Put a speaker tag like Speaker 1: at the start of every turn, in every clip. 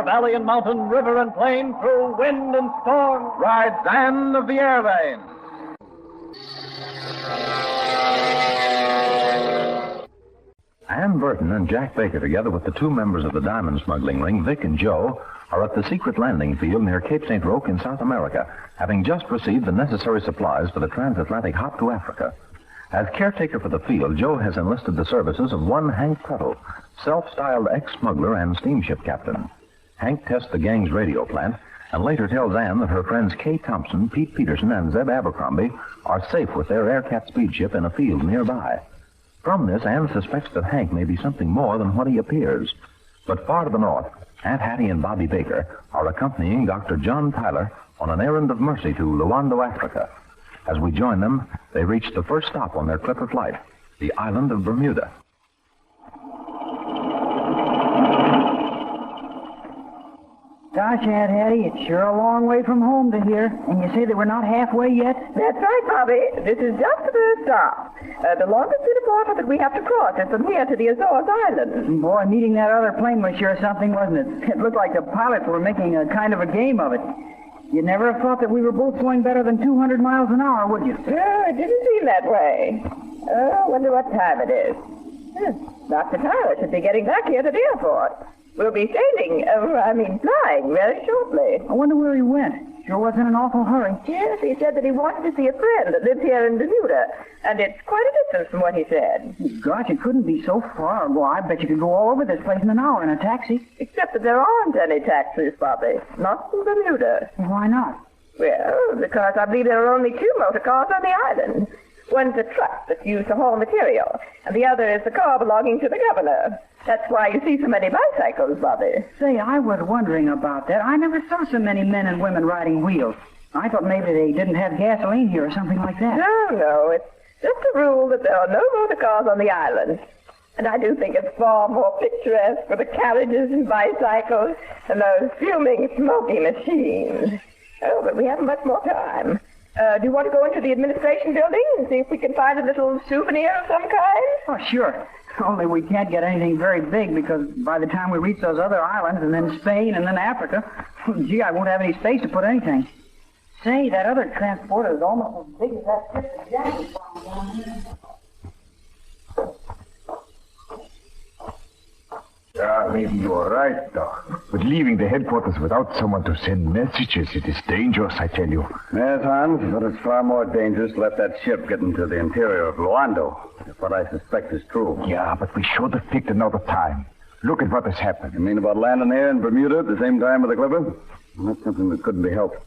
Speaker 1: valley and mountain, river and plain, through wind and storm, rides Anne of the Airlanes.
Speaker 2: Ann Burton and Jack Baker, together with the two members of the diamond smuggling ring, Vic and Joe, are at the secret landing field near Cape St. Roque in South America, having just received the necessary supplies for the transatlantic hop to Africa. As caretaker for the field, Joe has enlisted the services of one Hank Tuttle, self-styled ex-smuggler and steamship captain. Hank tests the gang's radio plant and later tells Ann that her friends Kay Thompson, Pete Peterson, and Zeb Abercrombie are safe with their Aircat speed ship in a field nearby. From this, Ann suspects that Hank may be something more than what he appears. But far to the north, Aunt Hattie and Bobby Baker are accompanying Dr. John Tyler on an errand of mercy to Luando, Africa. As we join them, they reach the first stop on their clipper flight, the island of Bermuda.
Speaker 3: Gosh, Aunt Hattie, it's sure a long way from home to here. And you say that we're not halfway yet?
Speaker 4: That's right, Bobby. This is just the first stop. The longest bit of water that we have to cross is from here to the Azores Islands.
Speaker 3: Boy, meeting that other plane was sure something, wasn't it? It looked like the pilots were making a kind of a game of it. You'd never have thought that we were both going better than 200 miles an hour, would you?
Speaker 4: No, it didn't seem that way. Oh, I wonder what time it is. Dr. Tyler should be getting back here to the airport. We'll be flying very shortly.
Speaker 3: I wonder where he went. Sure was in an awful hurry.
Speaker 4: Yes, he said that he wanted to see a friend that lives here in Bermuda, and it's quite a distance from what he said.
Speaker 3: Gosh, it couldn't be so far. Well, I bet you could go all over this place in an hour in a taxi.
Speaker 4: Except that there aren't any taxis, Bobby. Not in Bermuda.
Speaker 3: Well, why not?
Speaker 4: Well, because I believe there are only two motor cars on the island. One's a truck that's used to haul material, and the other is the car belonging to the governor. That's why you see so many bicycles, Bobby.
Speaker 3: Say, I was wondering about that. I never saw so many men and women riding wheels. I thought maybe they didn't have gasoline here or something like that.
Speaker 4: No. It's just a rule that there are no motor cars on the island. And I do think it's far more picturesque for the carriages and bicycles than those fuming, smoky machines. Oh, but we haven't much more time. Do you want to go into the administration building and see if we can find a little souvenir of some kind?
Speaker 3: Oh, sure. Only we can't get anything very big because by the time we reach those other islands and then Spain and then Africa, gee, I won't have any space to put anything. Say, that other transporter is almost as big as that ship that Jack was flying down here.
Speaker 5: Yeah, maybe you're right, Doc. But leaving the headquarters without someone to send messages, it is dangerous, I tell you.
Speaker 6: Yes, Hans, but it's far more dangerous to let that ship get into the interior of Luando, if what I suspect is true.
Speaker 5: Yeah, but we should have picked another time. Look at what has happened.
Speaker 6: You mean about landing here in Bermuda at the same time with the Clipper? Well, that's something that couldn't be helped.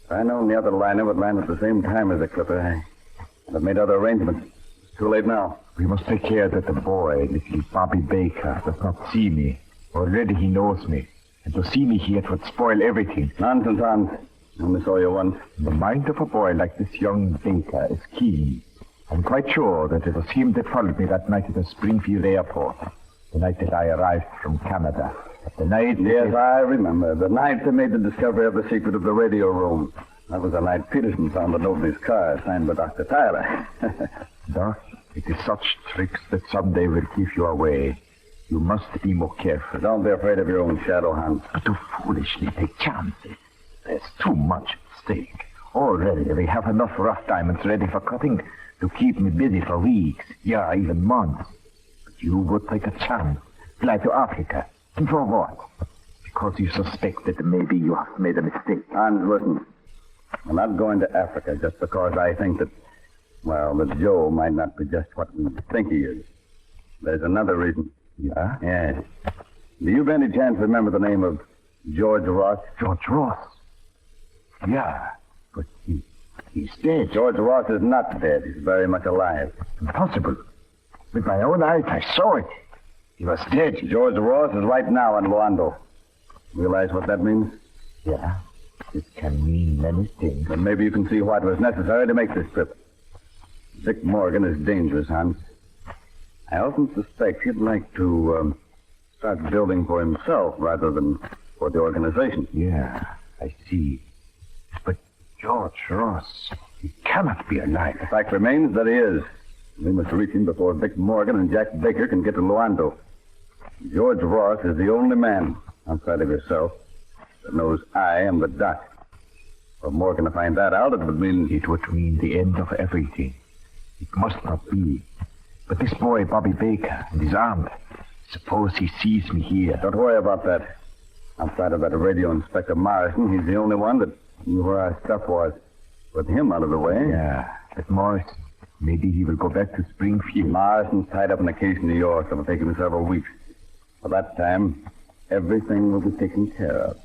Speaker 6: If I'd known the other liner would land at the same time as the Clipper, I'd have made other arrangements. It's too late now.
Speaker 5: We must take care that the boy, little Bobby Baker, does not see me. Already he knows me. And to see me here, it would spoil everything.
Speaker 6: Nonsense, Hans. I only saw you once.
Speaker 5: The mind of a boy like this young Baker is keen. I'm quite sure that it was him that followed me that night at the Springfield airport. The night that I arrived from Canada. The night...
Speaker 6: Yes, I remember. The night they made the discovery of the secret of the radio room. That was the night Peterson found the note in his car, signed by Dr. Tyler.
Speaker 5: Doc, it is such tricks that someday will give you away. You must be more careful.
Speaker 6: Don't be afraid of your own shadow, Hans.
Speaker 5: But to foolishly take chances. There's too much at stake. Already we have enough rough diamonds ready for cutting to keep me busy for weeks, yeah, even months. But you would take a chance, fly to Africa. And for what? Because you suspect that maybe you have made a mistake.
Speaker 6: Hans, listen. I'm not going to Africa just because I think that Joe might not be just what we think he is. There's another reason.
Speaker 5: Yeah?
Speaker 6: Yes. Do you by any chance remember the name of George Ross?
Speaker 5: George Ross? Yeah, but he's dead.
Speaker 6: George Ross is not dead. He's very much alive.
Speaker 5: Impossible. With my own eyes, I saw it. He was dead.
Speaker 6: George Ross is right now in Luando. Realize what that means?
Speaker 5: Yeah. It can mean many things.
Speaker 6: Then maybe you can see why it was necessary to make this trip. Vic Morgan is dangerous, Hans. I often suspect he'd like to start building for himself rather than for the organization.
Speaker 5: Yeah, I see. But George Ross, he cannot be alive.
Speaker 6: The fact remains that he is. We must reach him before Vic Morgan and Jack Baker can get to Luando. George Ross is the only man outside of yourself, that knows I am the doc. For Morgan to find that out, it would mean...
Speaker 5: It would mean the end of everything. It must not be. But this boy, Bobby Baker, and his aunt, suppose he sees me here.
Speaker 6: Don't worry about that. Outside of that radio Inspector Morrison, he's the only one that knew where our stuff was. With him out of the way.
Speaker 5: Yeah, but Morrison, maybe he will go back to Springfield.
Speaker 6: Morrison's tied up in a case in New York. It'll take him several weeks. By that time, everything will be taken care of.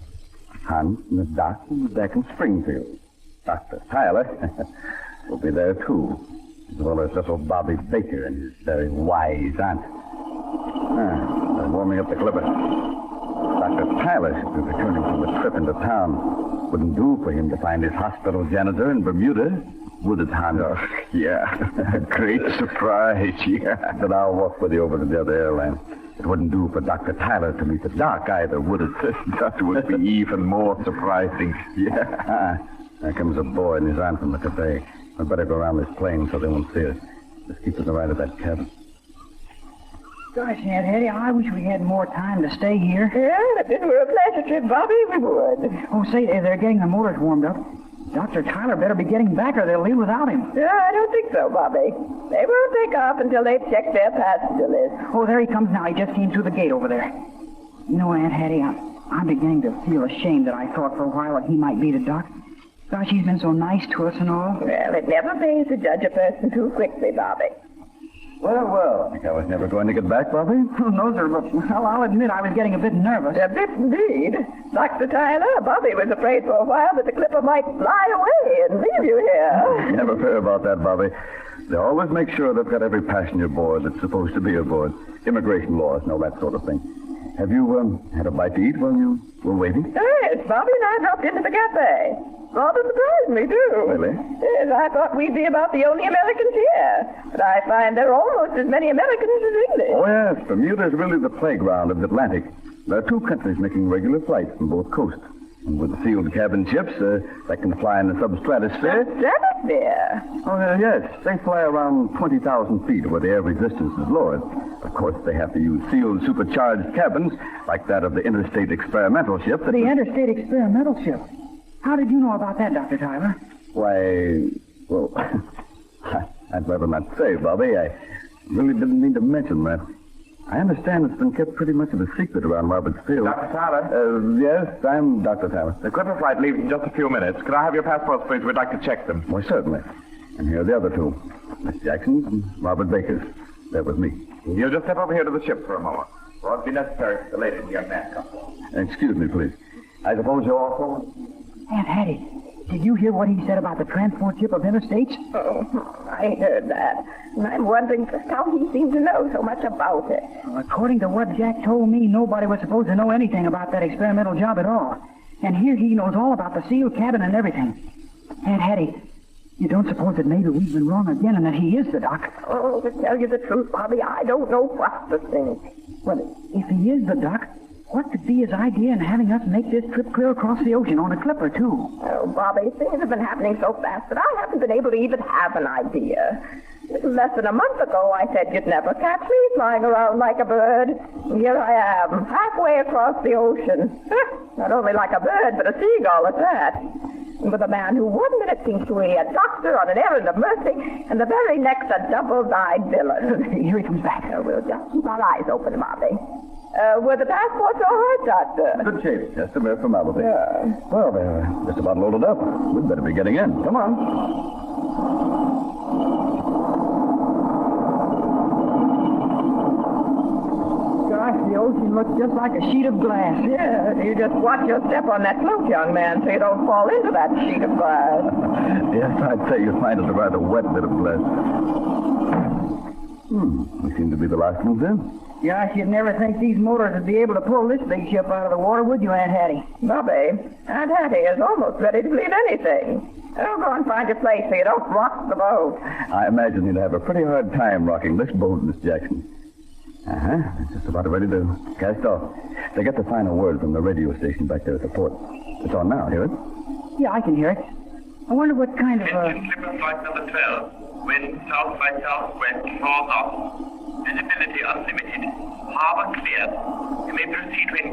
Speaker 6: Hans and the doc will be back in Springfield. Dr. Tyler will be there, too. As well as little Bobby Baker and his very wise aunt. They're warming up the clipper. Dr. Tyler should be returning from the trip into town. Wouldn't do for him to find his hospital janitor in Bermuda, would it, Hans?
Speaker 5: Oh, yeah. Great surprise, yeah.
Speaker 6: But I'll walk with you over to the other airline. It wouldn't do for Dr. Tyler to meet the doc either, would it?
Speaker 5: That would be even more surprising.
Speaker 6: Yeah. There comes a boy and his aunt from the cafe. I'd better go around this plane so they won't see us. Just keep to the right of that cabin.
Speaker 3: Gosh, Aunt Hetty, I wish we had more time to stay here.
Speaker 4: Yeah, if this were a pleasure trip, Bobby, we would.
Speaker 3: Oh, say, they're getting the motors warmed up. Dr. Tyler better be getting back or they'll leave without him.
Speaker 4: Yeah, I don't think so, Bobby. They won't take off until they've checked their passenger list.
Speaker 3: Oh, there he comes now. He just came through the gate over there. You know, Aunt Hetty, I'm beginning to feel ashamed that I thought for a while that he might be the doc. Gosh, he's been so nice to us and all.
Speaker 4: Well, it never pays to judge a person too quickly, Bobby.
Speaker 6: Well. Think I was never going to get back, Bobby?
Speaker 3: Oh, no, sir, but well, I'll admit I was getting a bit nervous.
Speaker 4: A bit indeed. Dr. Tyler, Bobby was afraid for a while that the clipper might fly away and leave you here.
Speaker 6: Never fear about that, Bobby. They always make sure they've got every passenger aboard that's supposed to be aboard. Immigration laws and all that sort of thing. Have you had a bite to eat while you were waiting?
Speaker 4: Yes, Bobby and I dropped into the cafe. Rather surprised me, too.
Speaker 6: Really?
Speaker 4: Yes, I thought we'd be about the only Americans here. But I find there are almost as many Americans as English.
Speaker 6: Oh, yes. Bermuda is really the playground of the Atlantic. There are two countries making regular flights from both coasts. And with sealed cabin ships that can fly in the substratosphere.
Speaker 4: Stratosphere?
Speaker 6: Oh, yes. They fly around 20,000 feet where the air resistance is lowered. Of course, they have to use sealed supercharged cabins like that of the Interstate Experimental Ship.
Speaker 3: The Interstate Experimental Ship? How did you know about that, Dr. Tyler?
Speaker 6: Why, well, I'd rather not say, Bobby. I really didn't mean to mention that. I understand it's been kept pretty much of a secret around Roberts Field.
Speaker 2: Dr. Tyler?
Speaker 6: Yes, I'm Dr. Tyler.
Speaker 2: The Clipper flight leaves in just a few minutes. Could I have your passports, please? We'd like to check them.
Speaker 6: Why, certainly. And here are the other two. Miss Jackson's and Robert Baker's. They're with me.
Speaker 2: You'll just step over here to the ship for a moment. Well, it'd be necessary for the lady and young man come.
Speaker 6: Excuse me, please. I suppose you also...
Speaker 3: Aunt Hattie, did you hear what he said about the transport ship of interstates?
Speaker 4: Oh, I heard that. And I'm wondering just how he seemed to know so much about it.
Speaker 3: Well, according to what Jack told me, nobody was supposed to know anything about that experimental job at all. And here he knows all about the sealed cabin and everything. Aunt Hattie, you don't suppose that maybe we've been wrong again and that he is the doc?
Speaker 4: Oh, to tell you the truth, Bobby, I don't know what to think.
Speaker 3: Well, if he is the doc, what could be his idea in having us make this trip clear across the ocean on a clipper, too?
Speaker 4: Oh, Bobby, things have been happening so fast that I haven't been able to even have an idea. Less than a month ago, I said you'd never catch me flying around like a bird. And here I am, halfway across the ocean. Not only like a bird, but a seagull at that. And with a man who 1 minute seems to be a doctor on an errand of mercy, and the very next a double-dyed villain.
Speaker 3: Here he comes back.
Speaker 4: We'll just keep our eyes open, Bobby. Were the passports all right, Doctor?
Speaker 6: Good shape. Just a mere formality.
Speaker 4: Yeah.
Speaker 6: Well, they're just about loaded up. We'd better be getting in. Come on.
Speaker 3: Gosh, the ocean looks just like a sheet of glass.
Speaker 4: Yeah, you just watch your step on that float, young man, so you don't fall into that sheet of glass.
Speaker 6: Yes, I'd say you find it a rather wet bit of glass. We seem to be the last ones in.
Speaker 3: Gosh, you'd never think these motors would be able to pull this big ship out of the water, would you, Aunt Hattie?
Speaker 4: Bobby, Aunt Hattie is almost ready to believe anything. Oh, go and find your place so you don't rock the boat.
Speaker 6: I imagine you'd have a pretty hard time rocking this boat, Miss Jackson. It's just about ready to cast off. They get the final word from the radio station back there at the port. It's on now, hear it?
Speaker 3: Yeah, I can hear it. I wonder what kind of,
Speaker 7: Attention Clipper flight number 12. Wind south by southwest, 4 knots. Visibility unlimited. Harbor clear. You may proceed when...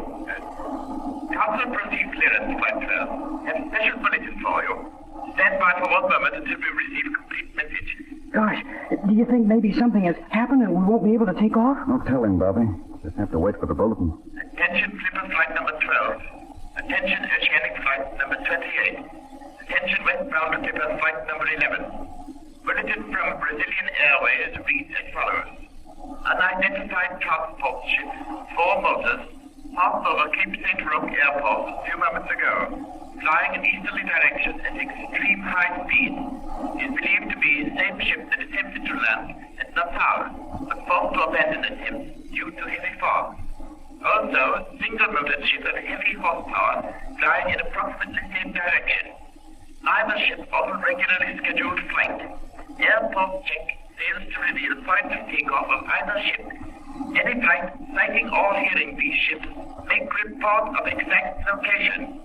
Speaker 7: Council proceed clearance, Flight 12. Have special bulletin for you. Stand by for 1 moment until we receive complete message.
Speaker 3: Gosh, do you think maybe something has happened and we won't be able to take off?
Speaker 6: No telling, Bobby. Just have to wait for the bulletin.
Speaker 7: Attention, Clipper Flight number 12. Attention, Oceanic Flight number 28. Attention, westbound Clipper Flight number 11. Bulletin from Brazilian Airways reads as follows. Unidentified transport ship, 4 motors, passed over Cape St. Roque Airport a few moments ago, flying in easterly direction at extreme high speed. Is believed to be the same ship that attempted to land at Nassau, but forced to abandon attempt due to heavy fog. Also, single-motor ship of heavy horsepower, flying in approximately the same direction. Neither ship on regularly scheduled flight. Airport check fails to reveal point of takeoff of either ship. Any flight sighting or hearing these ships, make report of exact location.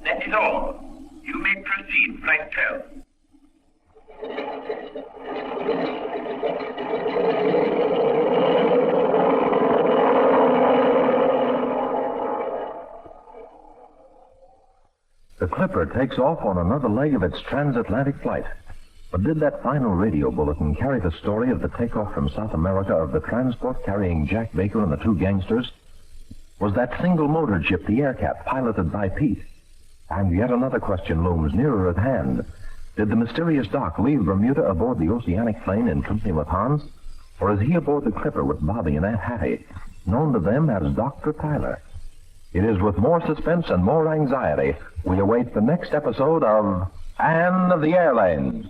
Speaker 7: That is all. You may proceed, Flight 12.
Speaker 2: The Clipper takes off on another leg of its transatlantic flight. But did that final radio bulletin carry the story of the takeoff from South America of the transport carrying Jack Baker and the 2 gangsters? Was that single-motored ship the Aircat piloted by Pete? And yet another question looms nearer at hand. Did the mysterious Doc leave Bermuda aboard the Oceanic plane in company with Hans? Or is he aboard the Clipper with Bobby and Aunt Hattie, known to them as Dr. Tyler? It is with more suspense and more anxiety we await the next episode of Anne of the Airlanes.